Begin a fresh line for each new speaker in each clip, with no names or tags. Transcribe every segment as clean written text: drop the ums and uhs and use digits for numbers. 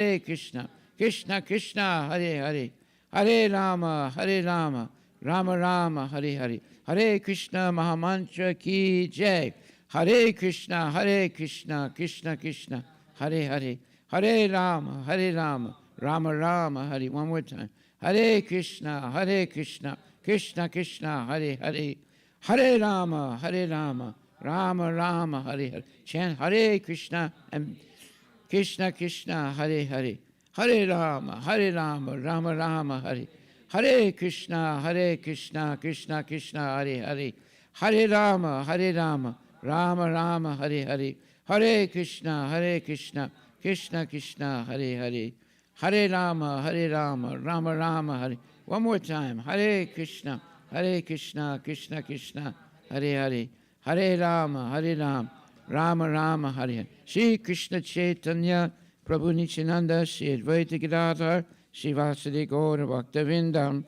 Krishna, Krishna Krishna, Hare Hare, Hare Rama, Rama Rama, Hare Hare, Hare Krishna Mahamantra ki jai, Hare Krishna, Krishna Krishna, Hare Hare, Hare Rama, Rama Rama, Hare. One more time. Hare Krishna, Krishna Krishna, Hare Hare, Hare Rama, Rama Rama, Hare Hare. Chant Hare Krishna and Krishna Krishna, Hare Hare, Hare Rama, Rama Rama, Hare. Hare Krishna, Krishna Krishna, Hare Hare, Hare Rama, Rama Rama, Hare Hare, Hare Krishna, Krishna Krishna, Hare Hare, Hare Rama, Rama Rama, Hare. One more time. Hare Krishna, Krishna Krishna, Hare Hare, Hare Rama, Rama Rama, Hare Hare. Shri Krishna Chaitanya, Prabhu Nityananda, Shri Advaita Gadadhar, Shri Vasudeva Gaura Bhaktivinoda.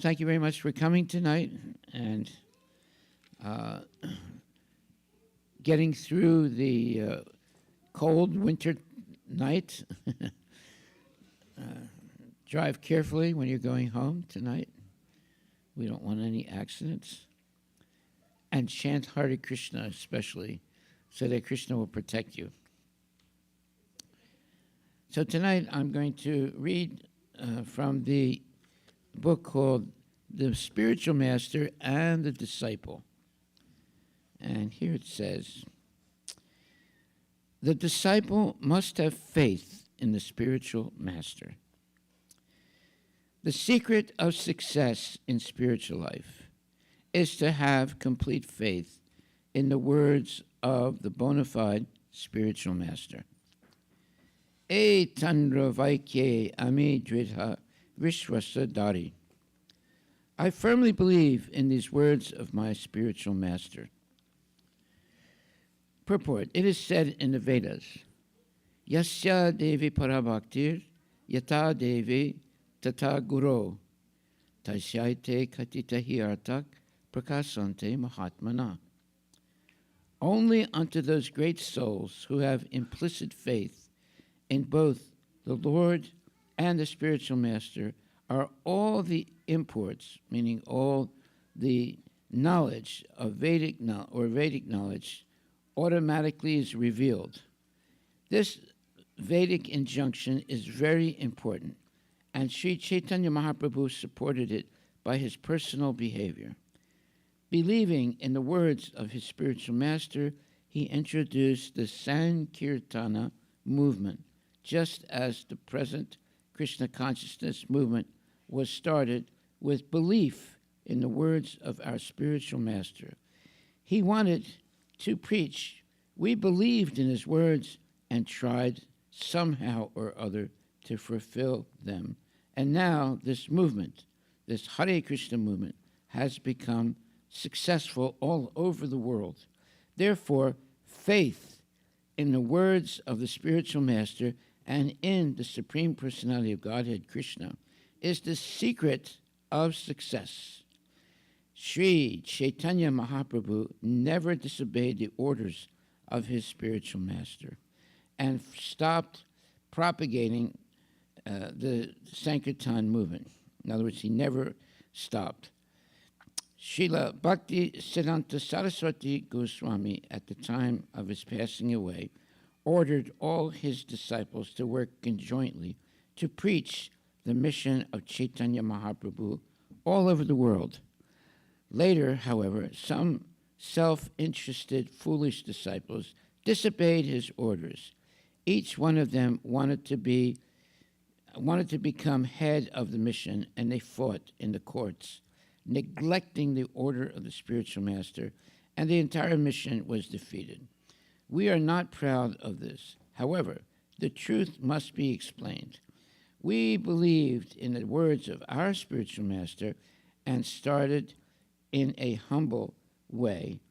Thank you very much for coming tonight and getting through the cold winter night. Drive carefully when you're going home tonight. We don't want any accidents. And chant Hare Krishna especially, so that Krishna will protect you. So tonight I'm going to read from the book called The Spiritual Master and the Disciple. And here it says, the disciple must have faith in the spiritual master. The secret of success in spiritual life is to have complete faith in the words of the bona fide spiritual master. E tandra vaikye ami dridha vishwasadari. I firmly believe in these words of my spiritual master. Purport. It is said in the Vedas, Yasya Devi Parabhaktir, Yata Devi Tata Guru, Tasyaite Katita Hiartak, Prakasante Mahatmana. Only unto those great souls who have implicit faith in both the Lord and the spiritual master are all the imports, meaning all the knowledge of Vedic knowledge, automatically is revealed. This Vedic injunction is very important, and Sri Chaitanya Mahaprabhu supported it by his personal behavior. Believing in the words of his spiritual master, he introduced the Sankirtana movement, just as the present Krishna consciousness movement was started with belief in the words of our spiritual master. He wanted to preach. We believed in his words and tried somehow or other to fulfill them. And now this movement, this Hare Krishna movement, has become successful all over the world. Therefore, faith in the words of the spiritual master and in the Supreme Personality of Godhead, Krishna, is the secret of success. Sri Chaitanya Mahaprabhu never disobeyed the orders of his spiritual master and stopped propagating the Sankirtan movement. In other words, he never stopped. Srila Bhakti Siddhanta Saraswati Goswami, at the time of his passing away, ordered all his disciples to work conjointly to preach the mission of Chaitanya Mahaprabhu all over the world. Later, however, some self-interested, foolish disciples disobeyed his orders. Each one of them wanted to become head of the mission, and they fought in the courts, neglecting the order of the spiritual master, and the entire mission was defeated. We are not proud of this. However, the truth must be explained. We believed in the words of our spiritual master and started in a humble way,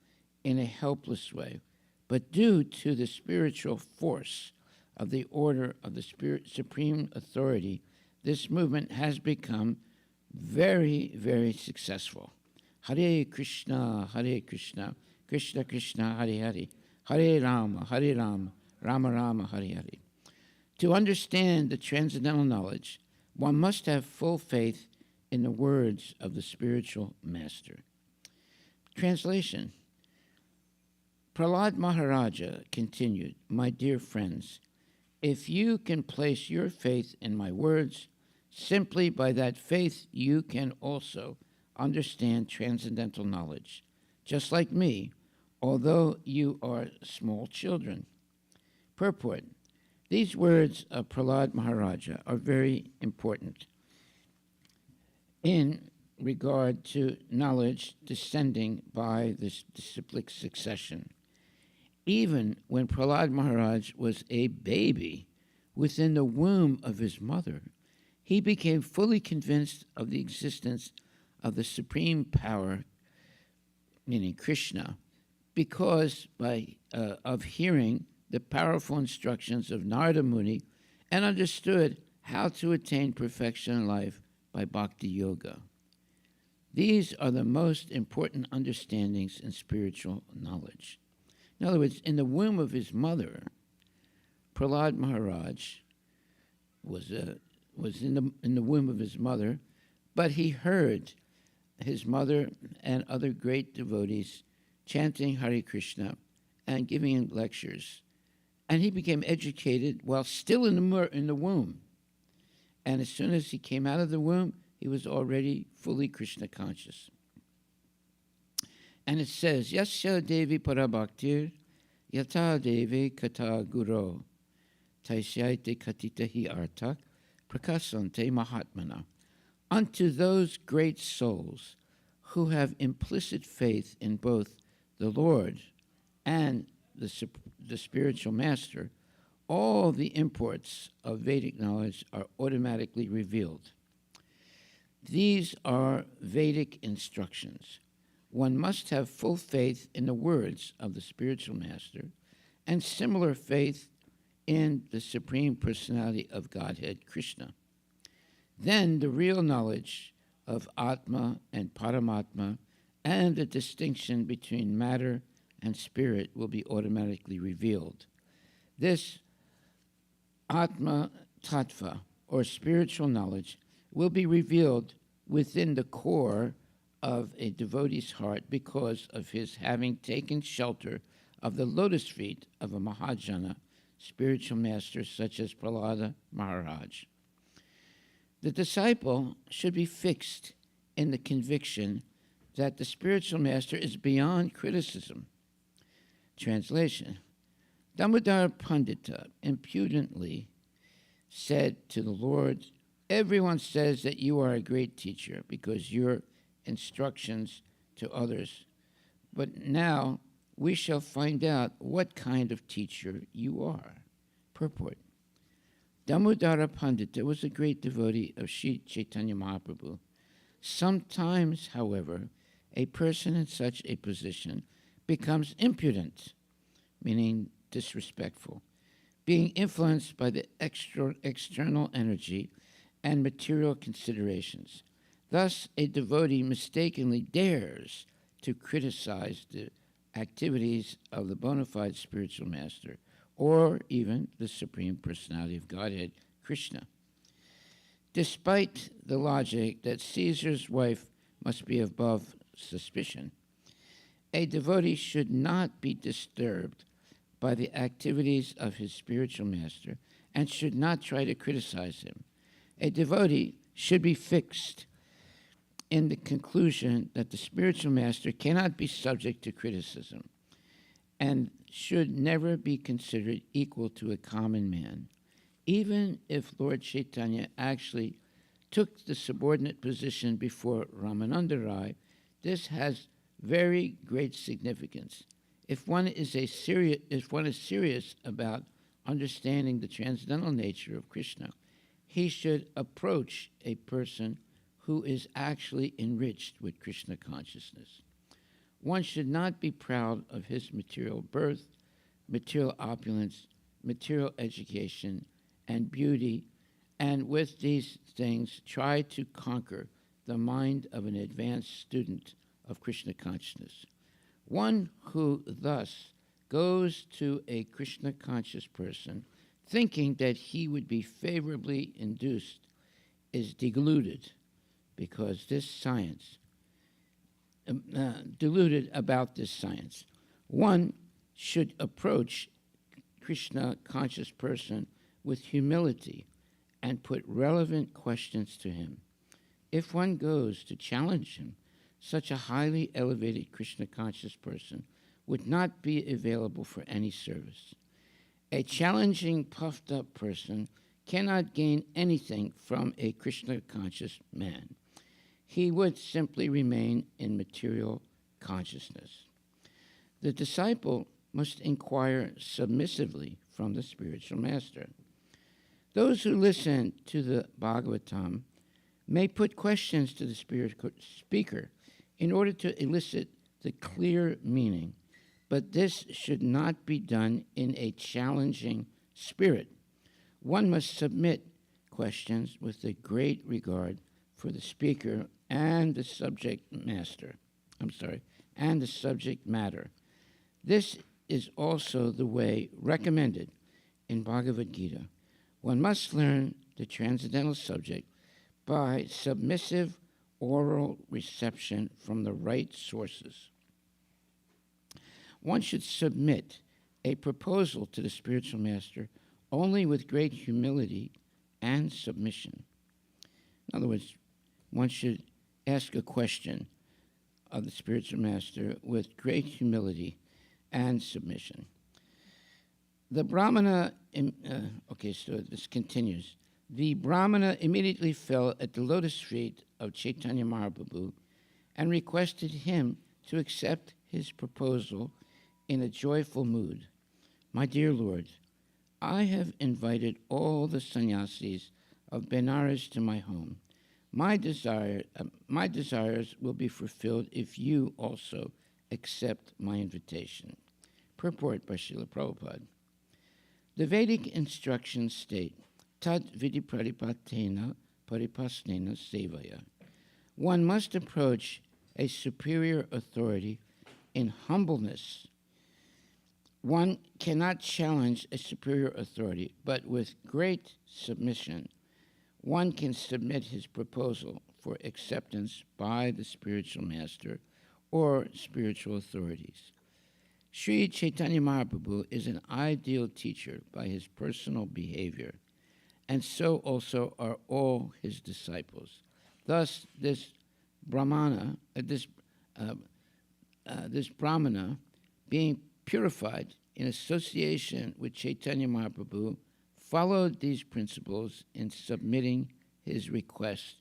in a helpless way. But due to the spiritual force of the order of the supreme authority, this movement has become very, very successful. Hare Krishna, Krishna Krishna, Hare Hare, Hare Rama, Rama Rama Hari Hari. To understand the transcendental knowledge, one must have full faith in the words of the spiritual master. Translation. Prahlad Maharaja continued, "My dear friends, if you can place your faith in my words, simply by that faith you can also understand transcendental knowledge, just like me, although you are small children." Purport. These words of Prahlad Maharaja are very important in regard to knowledge descending by this disciplic succession. Even when Prahlad Maharaj was a baby within the womb of his mother, he became fully convinced of the existence of the supreme power, meaning Krishna, because of hearing the powerful instructions of Narada Muni and understood how to attain perfection in life by bhakti yoga. These are the most important understandings in spiritual knowledge. In other words, in the womb of his mother, Prahlad Maharaj was in the womb of his mother, but he heard his mother and other great devotees chanting Hare Krishna and giving him lectures. And he became educated while still in the womb. And as soon as he came out of the womb, he was already fully Krishna conscious. And it says, "Yasya Devi Parabhaktir, Yata Devi Kata Guru, Taisyaite Katita Hi Artak, Prakasante Mahatmana." Unto those great souls who have implicit faith in both the Lord and the spiritual master, all the imports of Vedic knowledge are automatically revealed. These are Vedic instructions. One must have full faith in the words of the spiritual master and similar faith in the Supreme Personality of Godhead, Krishna. Then the real knowledge of Atma and Paramatma and the distinction between matter and spirit will be automatically revealed. This Atma Tattva, or spiritual knowledge, will be revealed within the core of a devotee's heart because of his having taken shelter of the lotus feet of a Mahajana, spiritual master such as Prahlad Maharaj. The disciple should be fixed in the conviction that the spiritual master is beyond criticism. Translation. Damodar Pandita impudently said to the Lord, "Everyone says that you are a great teacher because your instructions to others. But now we shall find out what kind of teacher you are." Purport. Damodara Pandita was a great devotee of Sri Chaitanya Mahaprabhu. Sometimes, however, a person in such a position becomes impudent, meaning disrespectful, being influenced by the external energy and material considerations. Thus, a devotee mistakenly dares to criticize the activities of the bona fide spiritual master or even the Supreme Personality of Godhead, Krishna. Despite the logic that Caesar's wife must be above suspicion, a devotee should not be disturbed by the activities of his spiritual master and should not try to criticize him. A devotee should be fixed in the conclusion that the spiritual master cannot be subject to criticism and should never be considered equal to a common man. Even if Lord Chaitanya actually took the subordinate position before Ramananda Rai, this has very great significance. If one is serious about understanding the transcendental nature of Krishna, he should approach a person who is actually enriched with Krishna consciousness. One should not be proud of his material birth, material opulence, material education, and beauty, and with these things try to conquer the mind of an advanced student of Krishna consciousness. One who thus goes to a Krishna conscious person thinking that he would be favorably induced is deluded, because this science, deluded about this science. One should approach Krishna conscious person with humility and put relevant questions to him. If one goes to challenge him, such a highly elevated Krishna conscious person would not be available for any service. A challenging, puffed up person cannot gain anything from a Krishna conscious man. He would simply remain in material consciousness. The disciple must inquire submissively from the spiritual master. Those who listen to the Bhagavatam may put questions to the speaker in order to elicit the clear meaning, but this should not be done in a challenging spirit. One must submit questions with a great regard for the speaker and the subject matter. This is also the way recommended in Bhagavad Gita. One must learn the transcendental subject by submissive oral reception from the right sources. One should submit a proposal to the spiritual master only with great humility and submission. In other words, one should ask a question of the spiritual master with great humility and submission. The Brahmana, so this continues. The Brahmana immediately fell at the lotus feet of Chaitanya Mahaprabhu and requested him to accept his proposal in a joyful mood. My dear Lord, I have invited all the sannyasis of Benares to my home. My desires will be fulfilled if you also accept my invitation. Purport by Srila Prabhupada. The Vedic instructions state, Tat vidi pradipatena paripasnena sevaya. One must approach a superior authority in humbleness. One cannot challenge a superior authority, but with great submission, one can submit his proposal for acceptance by the spiritual master or spiritual authorities. Sri Chaitanya Mahaprabhu is an ideal teacher by his personal behavior, and so also are all his disciples. Thus, this Brahmana, being purified in association with Chaitanya Mahaprabhu, followed these principles in submitting his request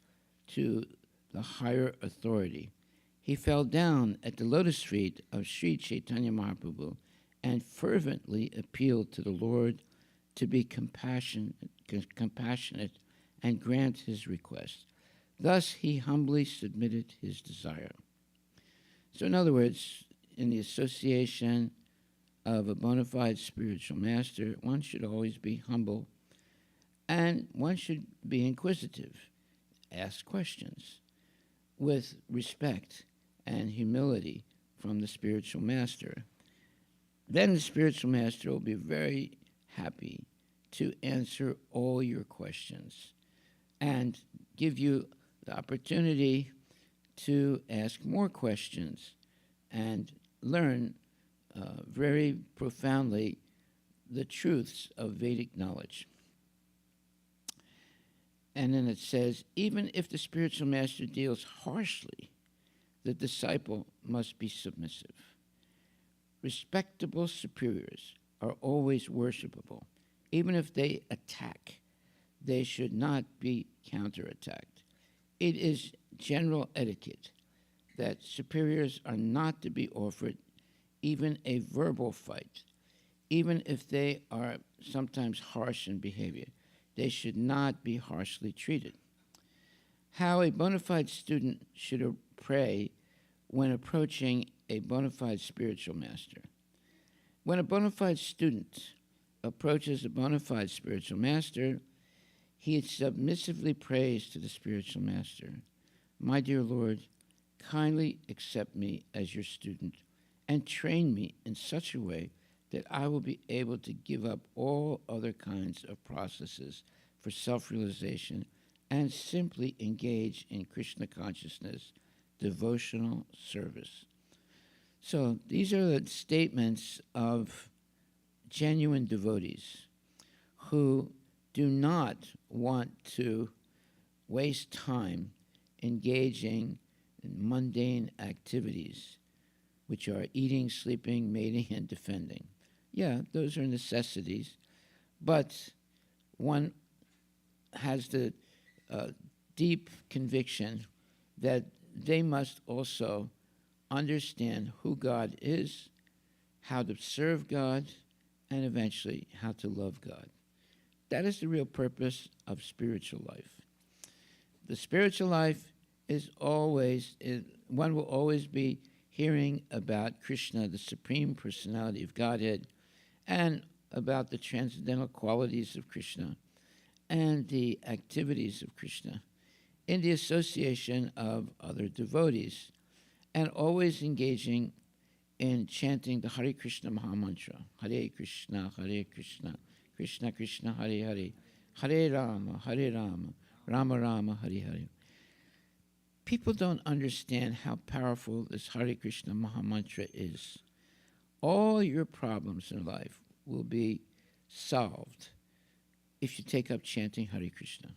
to the higher authority. He fell down at the lotus feet of Sri Chaitanya Mahaprabhu and fervently appealed to the Lord to be compassionate and grant his request. Thus, he humbly submitted his desire. So, in other words, in the association of a bona fide spiritual master, one should always be humble, and one should be inquisitive, ask questions with respect and humility from the spiritual master. Then the spiritual master will be very happy to answer all your questions and give you the opportunity to ask more questions and learn very profoundly the truths of Vedic knowledge. And then it says, even if the spiritual master deals harshly, the disciple must be submissive. Respectable superiors are always worshipable. Even if they attack, they should not be counterattacked. It is general etiquette that superiors are not to be offered even a verbal fight. Even if they are sometimes harsh in behavior, they should not be harshly treated. How a bona fide student should pray when approaching a bona fide spiritual master. When a bona fide student approaches a bona fide spiritual master, he submissively prays to the spiritual master, my dear Lord, kindly accept me as your student and train me in such a way that I will be able to give up all other kinds of processes for self-realization and simply engage in Krishna consciousness, devotional service. So these are the statements of genuine devotees who do not want to waste time engaging in mundane activities, which are eating, sleeping, mating, and defending. Yeah, those are necessities, but one has the deep conviction that they must also understand who God is, how to serve God, and eventually how to love God. That is the real purpose of spiritual life. The spiritual life one will always be hearing about Krishna, the Supreme Personality of Godhead, and about the transcendental qualities of Krishna and the activities of Krishna in the association of other devotees, and always engaging in chanting the Hare Krishna Mahamantra. Hare Krishna, Krishna Krishna, Hare Hare, Hare Rama, Rama Rama, Hare Hare. People don't understand how powerful this Hare Krishna Mahamantra is. All your problems in life will be solved if you take up chanting Hare Krishna.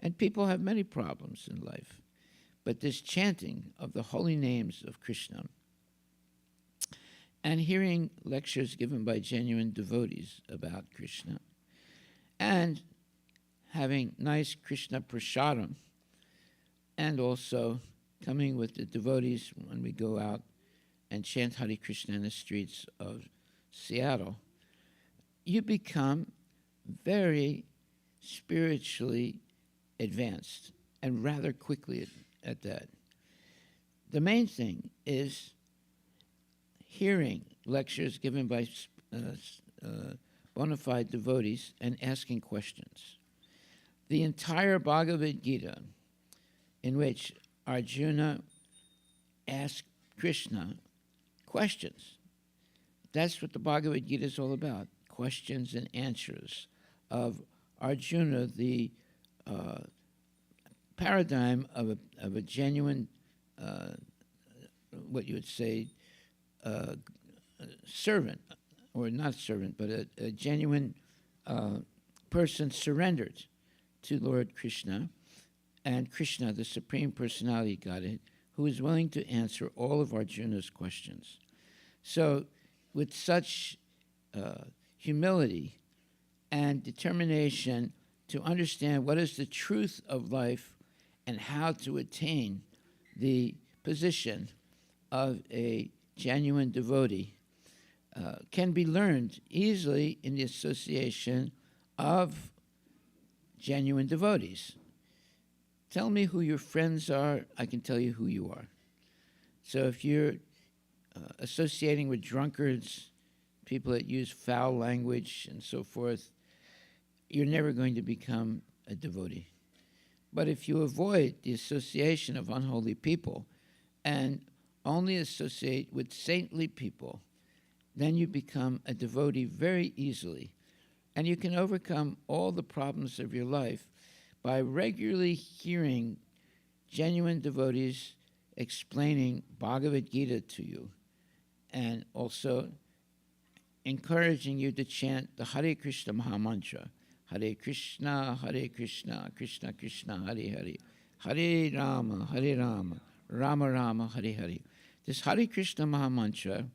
And people have many problems in life, but this chanting of the holy names of Krishna and hearing lectures given by genuine devotees about Krishna and having nice Krishna prasadam, and also coming with the devotees when we go out and chant Hare Krishna in the streets of Seattle, you become very spiritually advanced, and rather quickly at that. The main thing is hearing lectures given by bona fide devotees and asking questions. The entire Bhagavad Gita, in which Arjuna asked Krishna questions. That's what the Bhagavad Gita is all about, questions and answers of Arjuna, the paradigm of a genuine, what you would say, servant, or not servant, but a genuine person surrendered to Lord Krishna, and Krishna, the Supreme Personality of Godhead, who is willing to answer all of Arjuna's questions. So with such humility and determination to understand what is the truth of life and how to attain the position of a genuine devotee can be learned easily in the association of genuine devotees. Tell me who your friends are, I can tell you who you are. So if you're associating with drunkards, people that use foul language and so forth, you're never going to become a devotee. But if you avoid the association of unholy people and only associate with saintly people, then you become a devotee very easily. And you can overcome all the problems of your life by regularly hearing genuine devotees explaining Bhagavad Gita to you, and also encouraging you to chant the Hare Krishna Mahamantra. Hare Krishna, Krishna Krishna, Hare Hare, Hare Rama, Rama Rama, Hare Hare. This Hare Krishna Mahamantra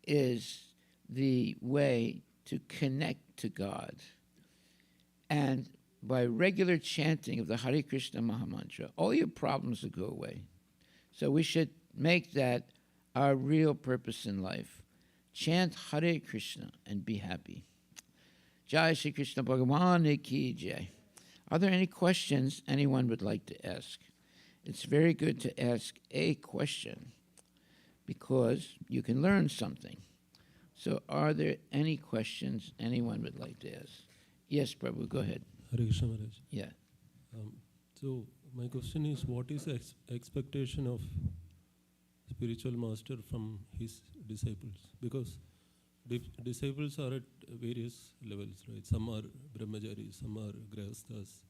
is the way to connect to God. And by regular chanting of the Hare Krishna Mahamantra, all your problems will go away. So we should make that our real purpose in life. Chant Hare Krishna and be happy. Jai Shri Krishna Bhagavan Ki Jai. Are there any questions anyone would like to ask? It's very good to ask a question because you can learn something. So are there any questions anyone would like to ask? Yes, Prabhu, go ahead.
Hare Krishna Maharaj.
Yeah.
So my question is, what is the expectation of spiritual master from his disciples? Because disciples are at various levels, right? Some are brahmacharis, some are grihasthas,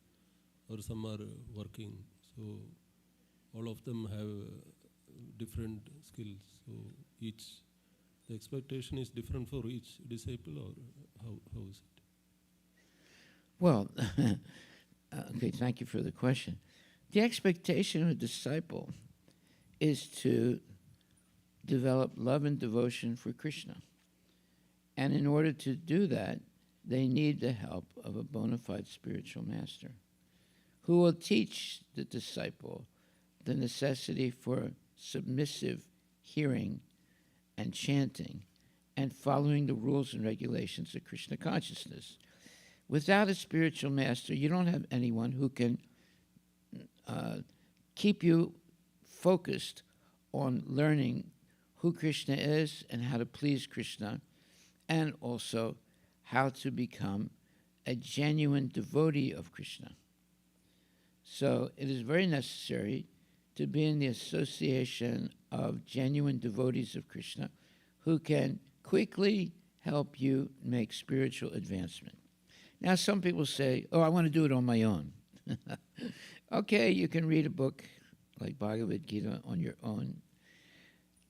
or some are working. So all of them have different skills. So each the expectation is different for each disciple, or how is it?
Well, okay, thank you for the question. The expectation of a disciple is to develop love and devotion for Krishna. And in order to do that, they need the help of a bona fide spiritual master who will teach the disciple the necessity for submissive hearing and chanting and following the rules and regulations of Krishna consciousness. Without a spiritual master, you don't have anyone who can keep you focused on learning who Krishna is and how to please Krishna, and also how to become a genuine devotee of Krishna. So it is very necessary to be in the association of genuine devotees of Krishna who can quickly help you make spiritual advancement. Now, some people say, oh, I want to do it on my own. Okay, you can read a book like Bhagavad Gita on your own.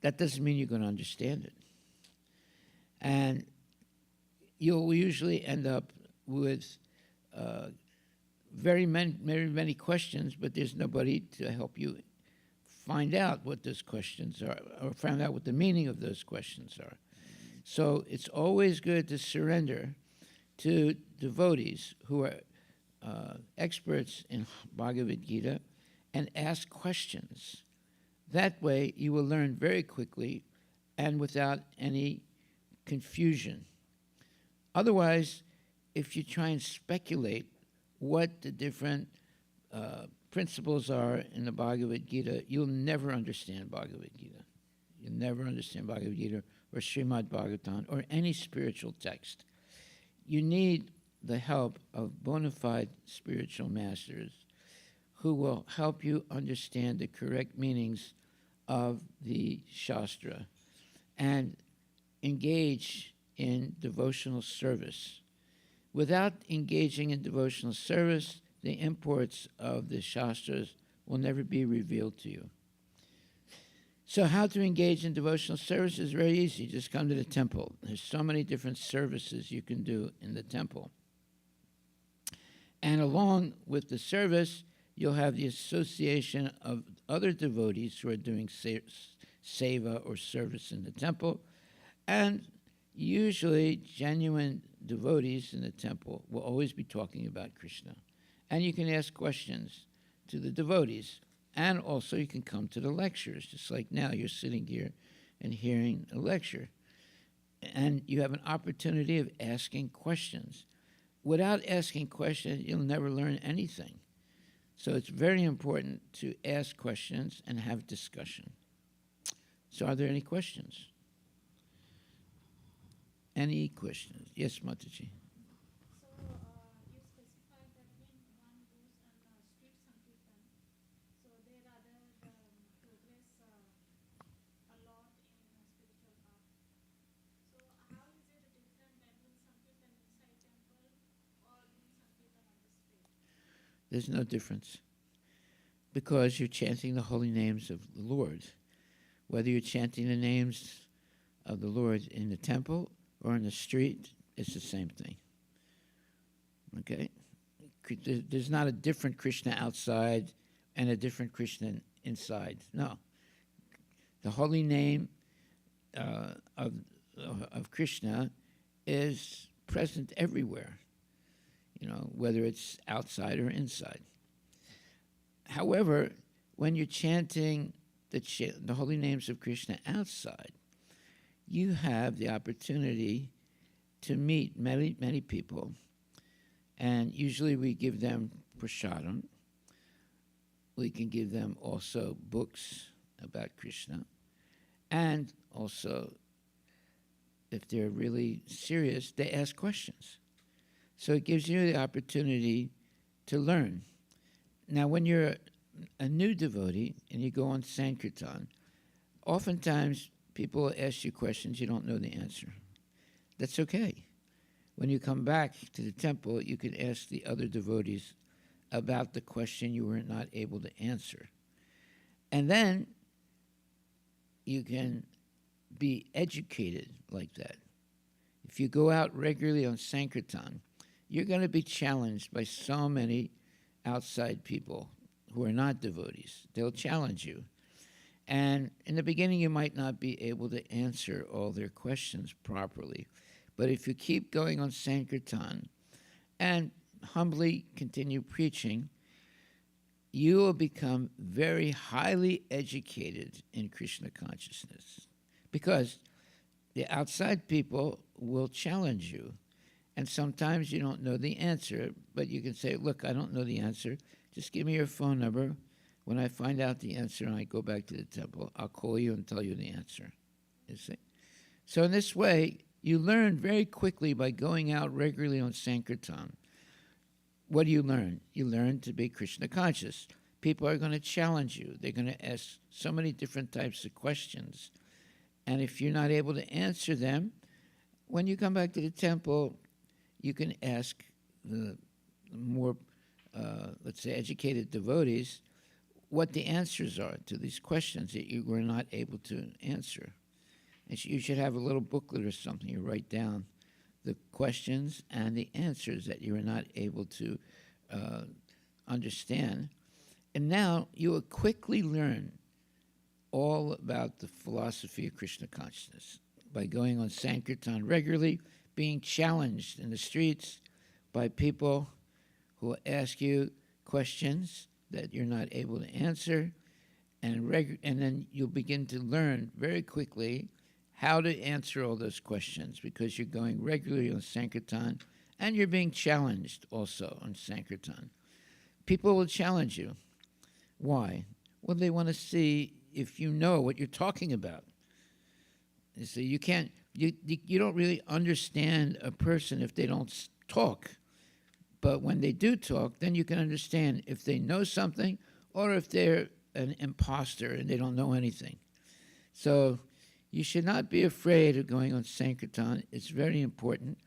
That doesn't mean you're going to understand it. And you'll usually end up with very many questions, but there's nobody to help you find out what those questions are or find out what the meaning of those questions are. So it's always good to surrender to devotees who are experts in Bhagavad Gita and ask questions. That way you will learn very quickly and without any confusion. Otherwise, if you try and speculate what the different principles are in the Bhagavad Gita, you'll never understand Bhagavad Gita. You'll never understand Bhagavad Gita or Srimad Bhagavatam or any spiritual text. You need the help of bona fide spiritual masters who will help you understand the correct meanings of the Shastra and engage in devotional service. Without engaging in devotional service, the imports of the Shastras will never be revealed to you. So how to engage in devotional service is very easy. Just come to the temple. There's so many different services you can do in the temple. And along with the service, you'll have the association of other devotees who are doing seva or service in the temple. And usually genuine devotees in the temple will always be talking about Krishna. And you can ask questions to the devotees. And also you can come to the lectures, just like now you're sitting here and hearing a lecture. And you have an opportunity of asking questions. Without asking questions, you'll never learn anything. So it's very important to ask questions and have discussion. So are there any questions? Any questions? Yes, Mataji. There's no difference because you're chanting the holy names of the Lord. Whether you're chanting the names of the Lord in the temple or in the street, it's the same thing. Okay? There's not a different Krishna outside and a different Krishna inside. No. The holy name of Krishna is present everywhere. Whether it's outside or inside. However, when you're chanting the holy names of Krishna outside, you have the opportunity to meet many, many people, and usually we give them prasadam. We can give them also books about Krishna, and also, if they're really serious, they ask questions. So it gives you the opportunity to learn. Now, when you're a new devotee and you go on Sankirtan, oftentimes people ask you questions you don't know the answer. That's okay. When you come back to the temple, you can ask the other devotees about the question you were not able to answer. And then you can be educated like that. If you go out regularly on Sankirtan, you're going to be challenged by so many outside people who are not devotees. They'll challenge you. And in the beginning, you might not be able to answer all their questions properly. But if you keep going on Sankirtan and humbly continue preaching, you will become very highly educated in Krishna consciousness. Because the outside people will challenge you. And sometimes you don't know the answer, but you can say, look, I don't know the answer. Just give me your phone number. When I find out the answer and I go back to the temple, I'll call you and tell you the answer. You see? So in this way, you learn very quickly by going out regularly on Sankirtan. What do you learn? You learn to be Krishna conscious. People are going to challenge you. They're going to ask so many different types of questions. And if you're not able to answer them, when you come back to the temple, you can ask the more, let's say, educated devotees what the answers are to these questions that you were not able to answer. And you should have a little booklet or something you write down the questions and the answers that you were not able to understand. And now you will quickly learn all about the philosophy of Krishna consciousness by going on Sankirtan regularly, being challenged in the streets by people who ask you questions that you're not able to answer, and then you'll begin to learn very quickly how to answer all those questions because you're going regularly on Sankirtan and you're being challenged also on Sankirtan. People will challenge you. Why? Well, they want to see if you know what you're talking about. You see, you don't really understand a person if they don't talk. But when they do talk, then you can understand if they know something or if they're an imposter and they don't know anything. So you should not be afraid of going on Sankirtan. It's very important.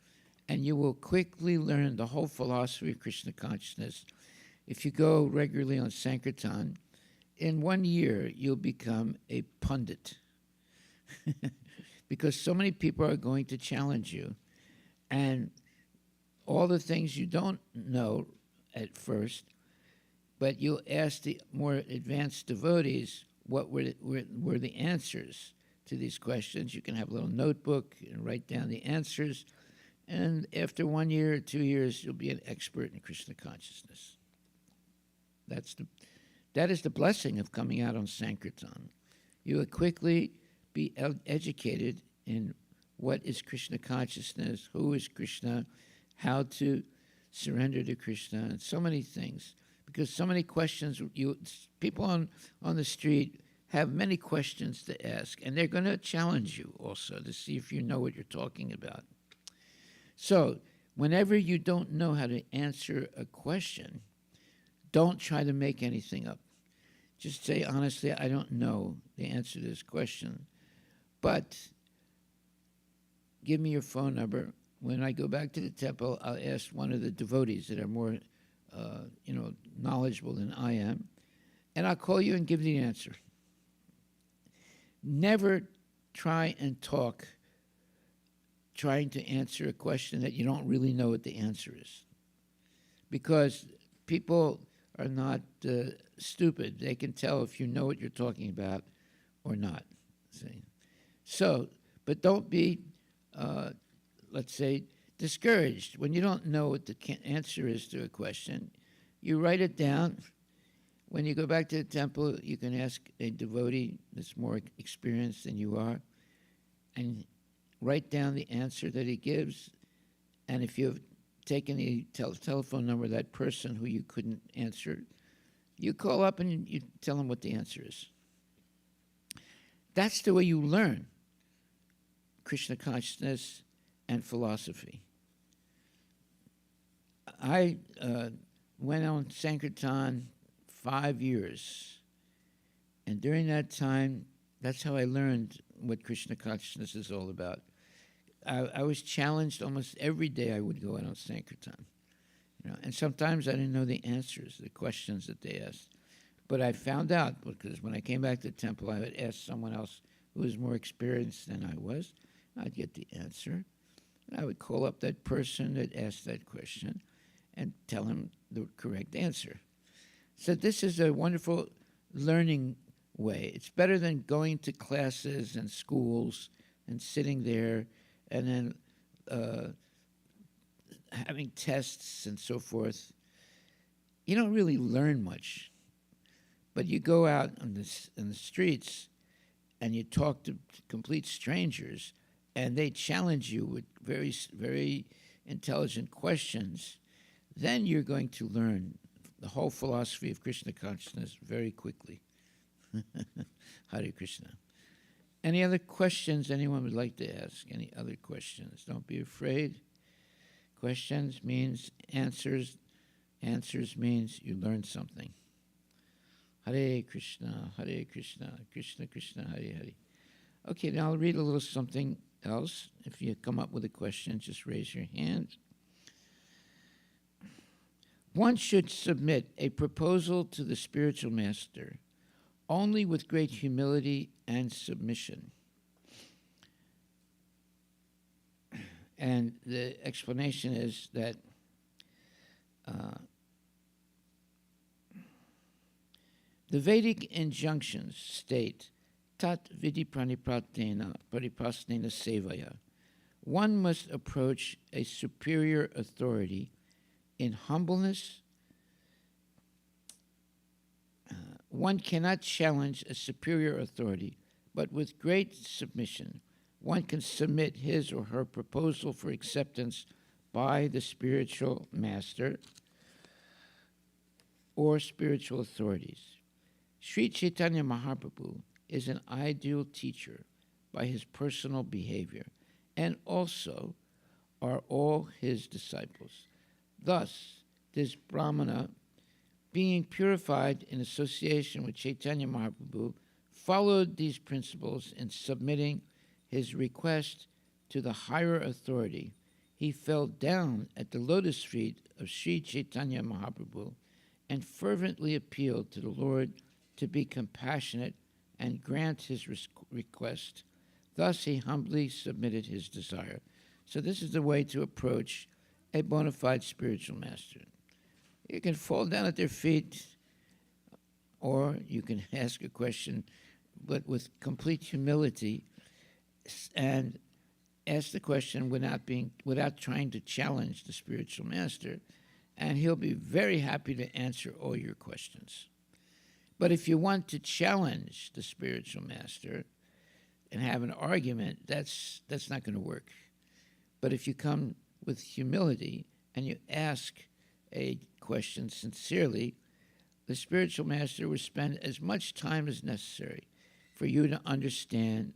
And you will quickly learn the whole philosophy of Krishna consciousness. If you go regularly on Sankirtan, in 1 year, you'll become a pundit. Because so many people are going to challenge you. And all the things you don't know at first, but you'll ask the more advanced devotees what were the answers to these questions. You can have a little notebook and write down the answers. And after 1 year or 2 years, you'll be an expert in Krishna consciousness. That is the blessing of coming out on Sankirtan. You will quickly be educated in what is Krishna consciousness, who is Krishna, how to surrender to Krishna, and so many things. Because so many questions, people on the street have many questions to ask, and they're going to challenge you also to see if you know what you're talking about. So whenever you don't know how to answer a question, don't try to make anything up. Just say, honestly, I don't know the answer to this question, but give me your phone number. When I go back to the temple, I'll ask one of the devotees that are more, knowledgeable than I am, and I'll call you and give the answer. Never try and talk trying to answer a question that you don't really know what the answer is. Because people are not stupid. They can tell if you know what you're talking about or not. See? So, but don't be, let's say, discouraged. When you don't know what the answer is to a question, you write it down. When you go back to the temple, you can ask a devotee that's more experienced than you are, and write down the answer that he gives. And if you've taken the telephone number of that person who you couldn't answer, you call up and you tell him what the answer is. That's the way you learn Krishna consciousness and philosophy. I went on Sankirtan 5 years. And during that time, that's how I learned what Krishna consciousness is all about. I was challenged almost every day. I would go out on Sankirtan, and sometimes I didn't know the answers, the questions that they asked. But I found out because when I came back to the temple, I would ask someone else who was more experienced than I was. I'd get the answer. And I would call up that person that asked that question and tell him the correct answer. So this is a wonderful learning way. It's better than going to classes and schools and sitting there and then having tests and so forth. You don't really learn much. But you go out in the streets and you talk to complete strangers and they challenge you with very, very intelligent questions, then you're going to learn the whole philosophy of Krishna consciousness very quickly. Hare Krishna. Any other questions anyone would like to ask? Any other questions? Don't be afraid. Questions means answers. Answers means you learned something. Hare Krishna, Krishna Krishna, Hare Hare. Okay, now I'll read a little something else. If you come up with a question, just raise your hand. One should submit a proposal to the spiritual master only with great humility and submission. And the explanation is that the Vedic injunctions state, tat vidi pranipratena paripasnena sevaya. One must approach a superior authority in humbleness. One cannot challenge a superior authority, but with great submission, one can submit his or her proposal for acceptance by the spiritual master or spiritual authorities. Sri Chaitanya Mahaprabhu is an ideal teacher by his personal behavior, and also are all his disciples. Thus, this Brahmana, being purified in association with Chaitanya Mahaprabhu, followed these principles in submitting his request to the higher authority. He fell down at the lotus feet of Sri Chaitanya Mahaprabhu and fervently appealed to the Lord to be compassionate and grant his request. Thus he humbly submitted his desire. So this is the way to approach a bona fide spiritual master. You can fall down at their feet, or you can ask a question, but with complete humility, and ask the question without trying to challenge the spiritual master, and he'll be very happy to answer all your questions. But if you want to challenge the spiritual master and have an argument, that's not going to work. But if you come with humility and you ask a question sincerely, the spiritual master will spend as much time as necessary for you to understand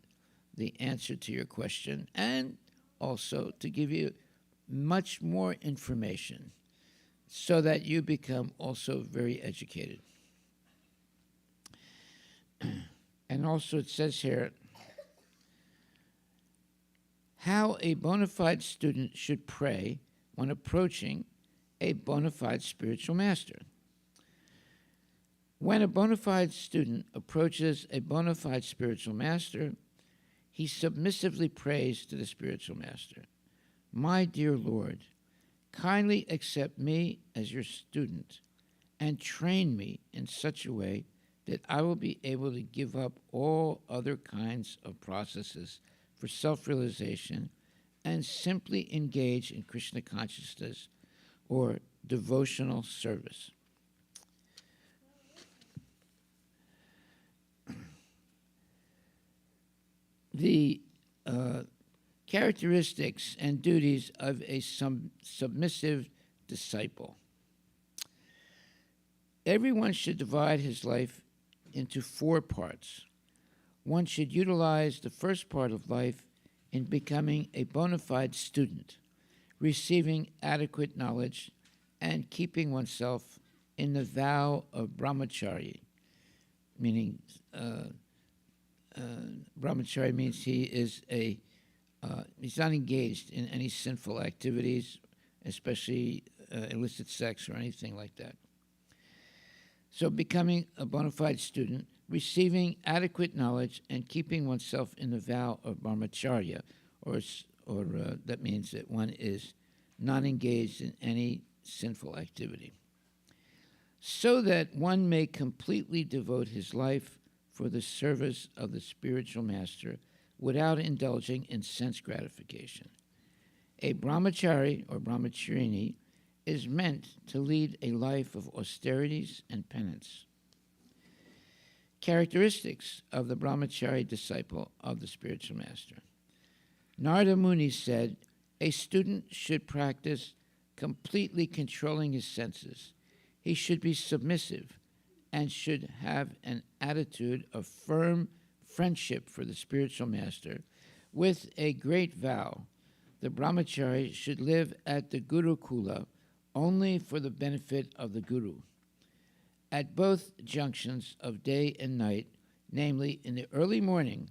the answer to your question and also to give you much more information so that you become also very educated. And also it says here how a bona fide student should pray when approaching a bona fide spiritual master. When a bona fide student approaches a bona fide spiritual master, he submissively prays to the spiritual master, "My dear Lord, kindly accept me as your student and train me in such a way that I will be able to give up all other kinds of processes for self-realization and simply engage in Krishna consciousness or devotional service." The characteristics and duties of a submissive disciple. Everyone should divide his life into 4 parts. One should utilize the first part of life in becoming a bona fide student, receiving adequate knowledge, and keeping oneself in the vow of brahmachari, meaning brahmachari means he is a he's not engaged in any sinful activities, especially illicit sex or anything like that. So becoming a bona fide student, receiving adequate knowledge, and keeping oneself in the vow of brahmacharya, or that means that one is not engaged in any sinful activity, so that one may completely devote his life for the service of the spiritual master without indulging in sense gratification. A brahmachari or brahmacharini is meant to lead a life of austerities and penance. Characteristics of the brahmachari disciple of the spiritual master. Narada Muni said, a student should practice completely controlling his senses. He should be submissive and should have an attitude of firm friendship for the spiritual master with a great vow. The brahmachari should live at the Gurukula only for the benefit of the Guru. At both junctions of day and night, namely in the early morning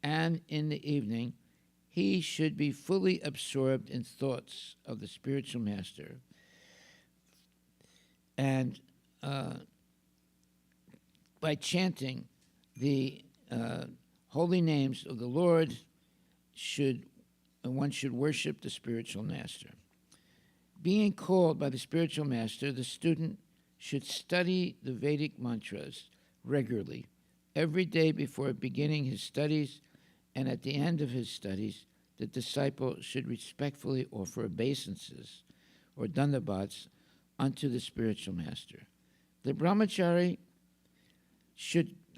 and in the evening, he should be fully absorbed in thoughts of the spiritual master. And by chanting the holy names of the Lord, one should worship the spiritual master. Being called by the spiritual master, the student should study the Vedic mantras regularly, every day before beginning his studies, and at the end of his studies, the disciple should respectfully offer obeisances or dandavats unto the spiritual master. The brahmachari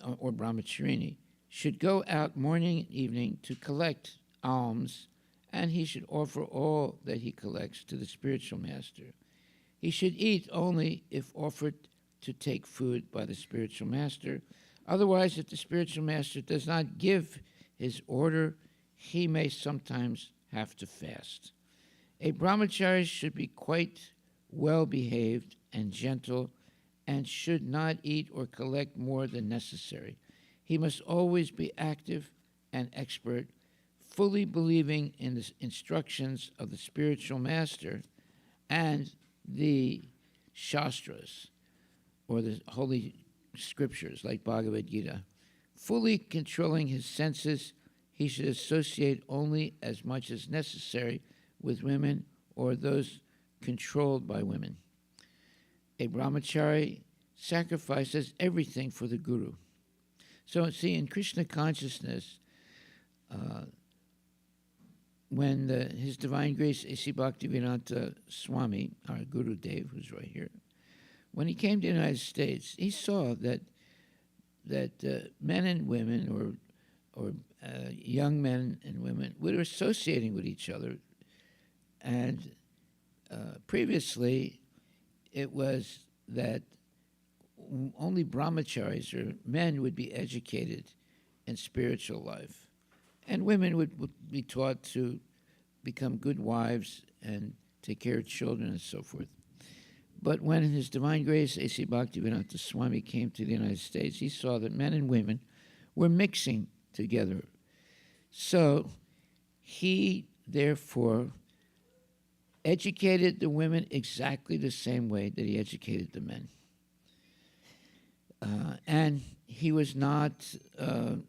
or brahmacharini, should go out morning and evening to collect alms, and he should offer all that he collects to the spiritual master. He should eat only if offered to take food by the spiritual master. Otherwise, if the spiritual master does not give his order, he may sometimes have to fast. A brahmachari should be quite well behaved and gentle and should not eat or collect more than necessary. He must always be active and expert, fully believing in the instructions of the spiritual master and the Shastras, or the holy scriptures like Bhagavad Gita. Fully controlling his senses, he should associate only as much as necessary with women or those controlled by women. A brahmachari sacrifices everything for the Guru. So, see, in Krishna consciousness, when His Divine Grace A.C. Bhaktivedanta Swami, our Guru Dev, who's right here, when he came to the United States, he saw that men and women, or young men and women, were associating with each other, and previously it was that only brahmacharis or men would be educated in spiritual life, and women would be taught to become good wives and take care of children and so forth. But when His Divine Grace A.C. Bhaktivedanta Swami came to the United States, he saw that men and women were mixing together. So he therefore educated the women exactly the same way that he educated the men. And he was not,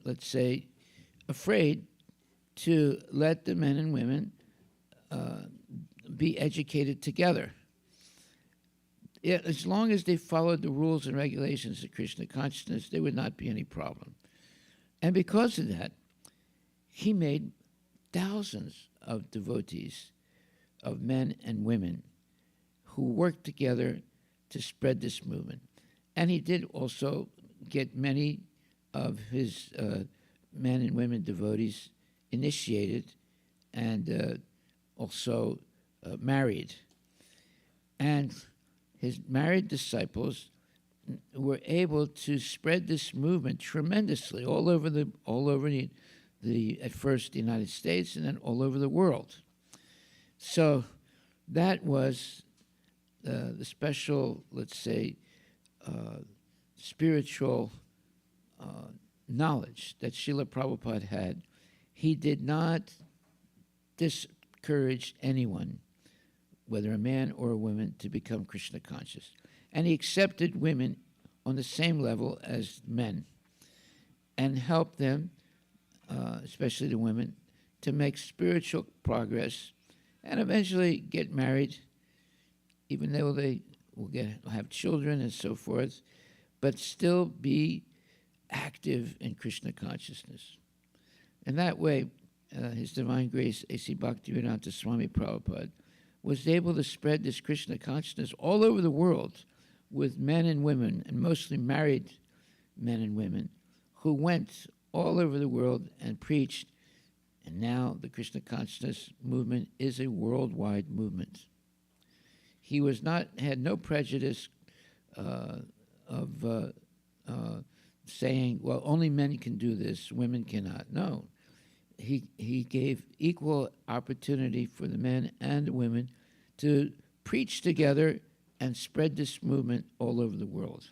let's say, afraid to let the men and women be educated together. As long as they followed the rules and regulations of Krishna consciousness, there would not be any problem. And because of that, he made thousands of devotees, of men and women, who worked together to spread this movement. And he did also get many of his men and women devotees initiated and also married. And his married disciples were able to spread this movement tremendously all over the at first the United States and then all over the world. So that was the special, let's say, spiritual knowledge that Srila Prabhupada had. He did not discouraged anyone, whether a man or a woman, to become Krishna conscious. And he accepted women on the same level as men and helped them, especially the women, to make spiritual progress and eventually get married, even though they will have children and so forth, but still be active in Krishna consciousness. And that way, His Divine Grace, A.C. Bhaktivedanta Swami Prabhupada, was able to spread this Krishna consciousness all over the world with men and women, and mostly married men and women, who went all over the world and preached. And now the Krishna consciousness movement is a worldwide movement. He had no prejudice of saying, well, only men can do this, women cannot. No. He gave equal opportunity for the men and the women to preach together and spread this movement all over the world.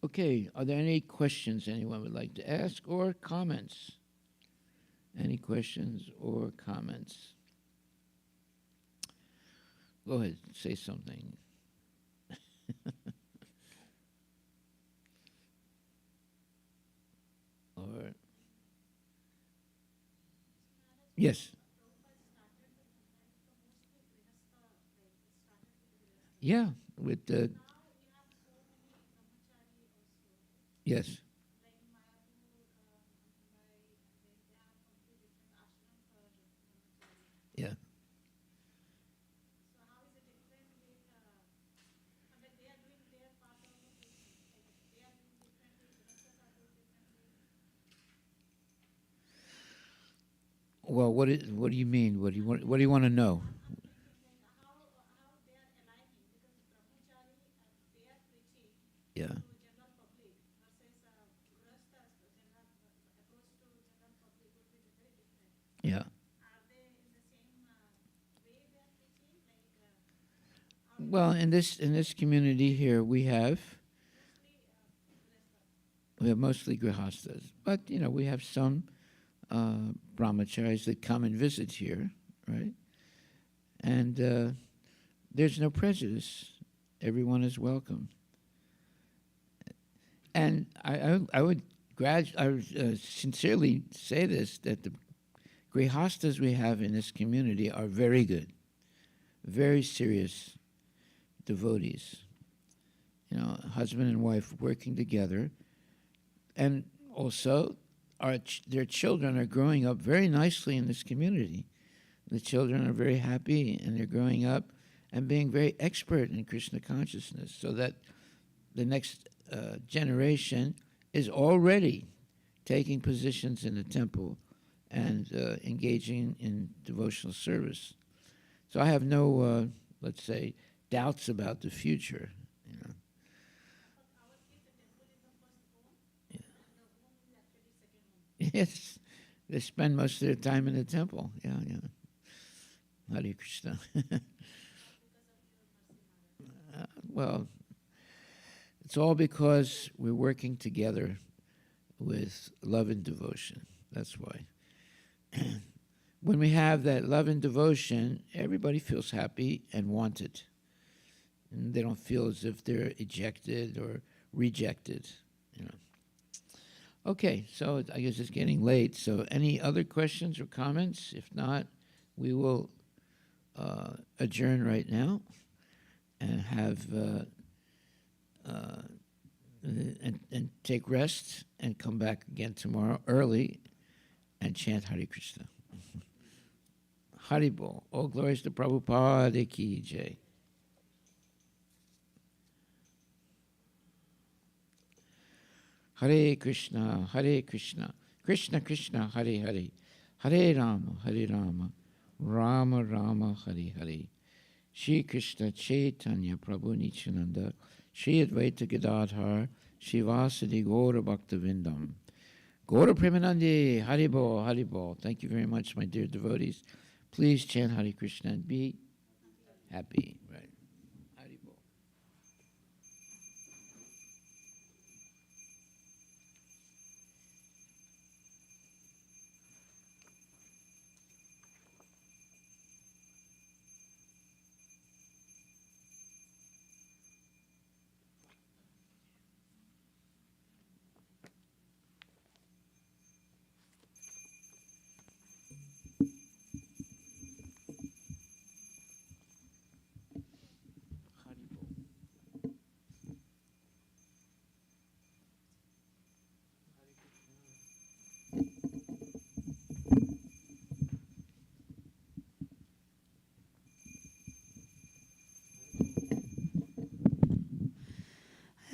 Okay, are there any questions anyone would like to ask or comments? Any questions or comments? Go ahead, say something. Or yes. Yeah, with the yes. Yeah. Well, what do you mean? What do you want to know? Yeah. Yeah. Well, in this community here, we have mostly grihastas, but we have some brahmacharis that come and visit here, right? And there's no prejudice; everyone is welcome. And I would sincerely say this, that the grihastas we have in this community are very good, very serious devotees. Husband and wife working together, and also their children are growing up very nicely in this community. The children are very happy, and they're growing up and being very expert in Krishna consciousness, so that the next generation is already taking positions in the temple and engaging in devotional service. So I have no, let's say, doubts about the future. Yes, they spend most of their time in the temple. Yeah. Hare Krishna. Well, it's all because we're working together with love and devotion. That's why. When we have that love and devotion, everybody feels happy and wanted. And they don't feel as if they're ejected or rejected. Okay, so I guess it's getting late. So any other questions or comments? If not, we will adjourn right now and have and take rest and come back again tomorrow early and chant Hare Krishna. Haribol. All glories to Prabhupada Ki Jai. Hare Krishna, Krishna Krishna, Hare Hare, Hare Rama, Rama Rama, Hare Hare. Shri Krishna Chaitanya Prabhu Nityananda, Shri Advaita Gadadhar, Shri Vasadi Gaura Bhaktavindam. Gaura Premanandi, Haribol, Haribol. Thank you very much, my dear devotees. Please chant Hare Krishna and be happy. Right. Haribol.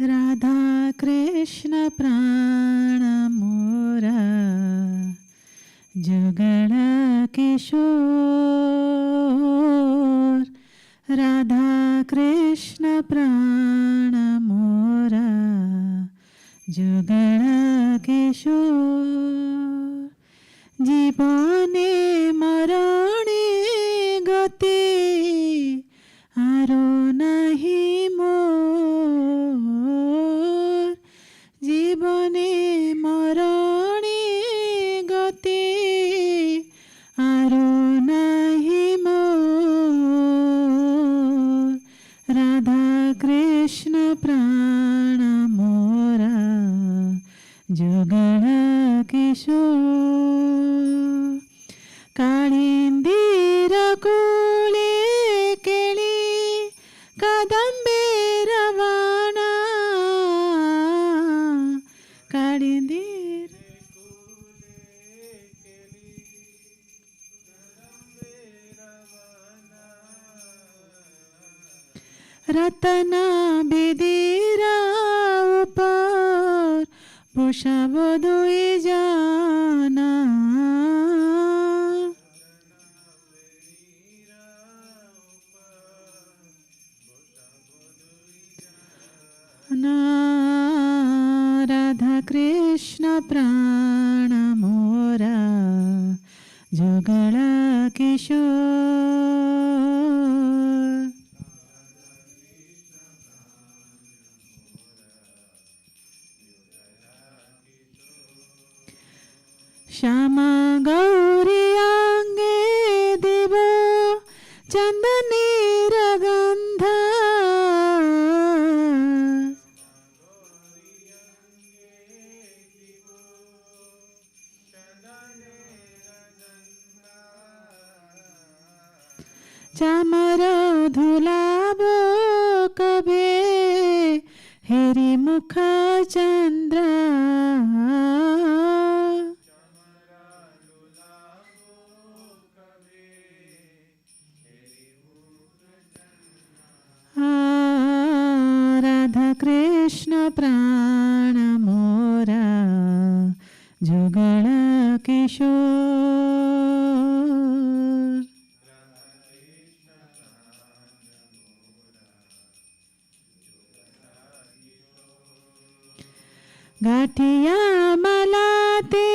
Radha Krishna प्राण मोरा जुगल किशोर राधा कृष्ण प्राण मोरा जुगल किशोर जीवने मरणे गति आरो नाही मोर जीवने मरणे गति आरो नाही मोर राधा कृष्ण प्राण मोरा जुगल किशोर काळिंदीर कुळे केळी कादंबीर वाणा काळिंदीर रतन बेदीरा ऊपर पोषाब दुई जाना राधा कृष्ण प्राण मोरा जुगल किशोर श्यामा गौरी अंगे दिव चंदनीर गंध चामर धुलाबो कबे हेरी मुख चंद्र राधा कृष्ण प्राण मोरा जुगल किशोर गाठिया मला ते